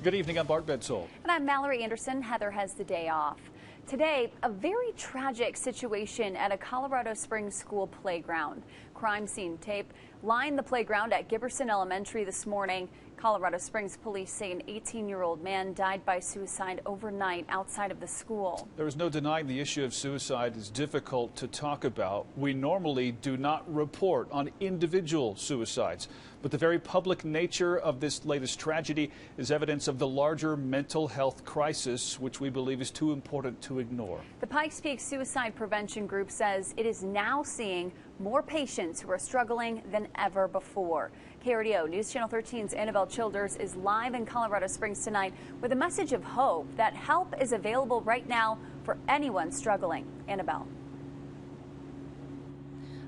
Good evening, I'm Bart Bedsole. And I'm Mallory Anderson. Heather has the day off. Today, a very tragic situation at a Colorado Springs school playground. Crime scene tape lined the playground at Giberson Elementary this morning. Colorado Springs police say an 18-year-old man died by suicide overnight outside of the school. There is no denying the issue of suicide is difficult to talk about. We normally do not report on individual suicides, but the very public nature of this latest tragedy is evidence of the larger mental health crisis, which we believe is too important to ignore. The Pikes Peak Suicide Prevention Group says it is now seeing more patients who are struggling than ever before. KRDO News Channel 13's Annabelle Childers is live in Colorado Springs tonight with a message of hope that help is available right now for anyone struggling. Annabelle.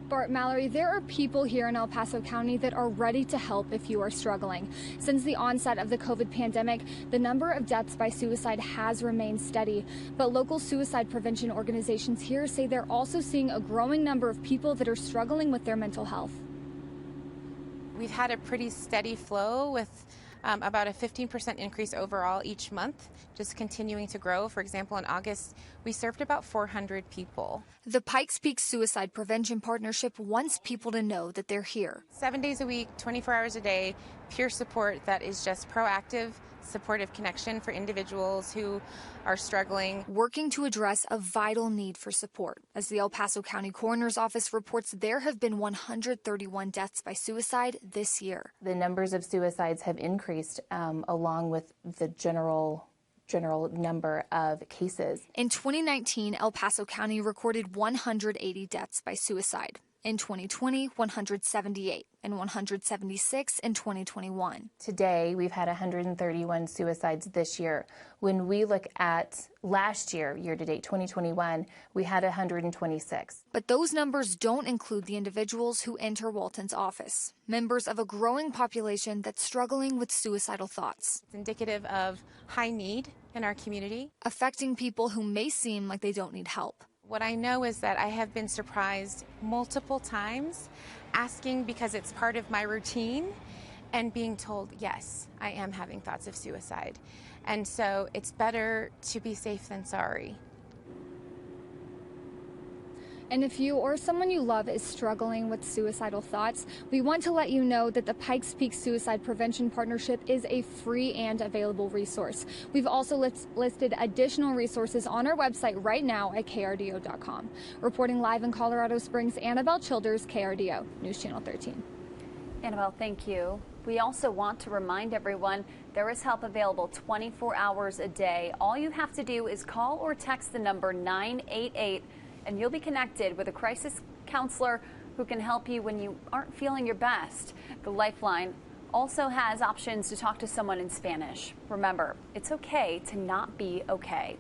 Bart, Mallory, there are people here in El Paso County that are ready to help if you are struggling. Since the onset of the COVID pandemic, the number of deaths by suicide has remained steady, but local suicide prevention organizations here say they're also seeing a growing number of people that are struggling with their mental health. We've had a pretty steady flow with about a 15% increase overall each month, just continuing to grow. For example, in August, we served about 400 people. The Pikes Peak Suicide Prevention Partnership wants people to know that they're here. 7 days a week, 24 hours a day, peer support that is just proactive, supportive connection for individuals who are struggling. Working to address a vital need for support. As the El Paso County Coroner's Office reports, there have been 131 deaths by suicide this year. The numbers of suicides have increased along with the general number of cases. In 2019, El Paso County recorded 180 deaths by suicide. In 2020, 178, and 176 in 2021. Today, we've had 131 suicides this year. When we look at last year, year-to-date 2021, we had 126. But those numbers don't include the individuals who enter Walton's office, members of a growing population that's struggling with suicidal thoughts. It's indicative of high need in our community, affecting people who may seem like they don't need help. What I know is that I have been surprised multiple times, asking because it's part of my routine, and being told, yes, I am having thoughts of suicide. And so it's better to be safe than sorry. And if you or someone you love is struggling with suicidal thoughts, we want to let you know that the Pikes Peak Suicide Prevention Partnership is a free and available resource. We've also listed additional resources on our website right now at krdo.com. Reporting live in Colorado Springs, Annabelle Childers, KRDO, News Channel 13. Annabelle, thank you. We also want to remind everyone there is help available 24 hours a day. All you have to do is call or text the number 988 and you'll be connected with a crisis counselor who can help you when you aren't feeling your best. The Lifeline also has options to talk to someone in Spanish. Remember, it's okay to not be okay.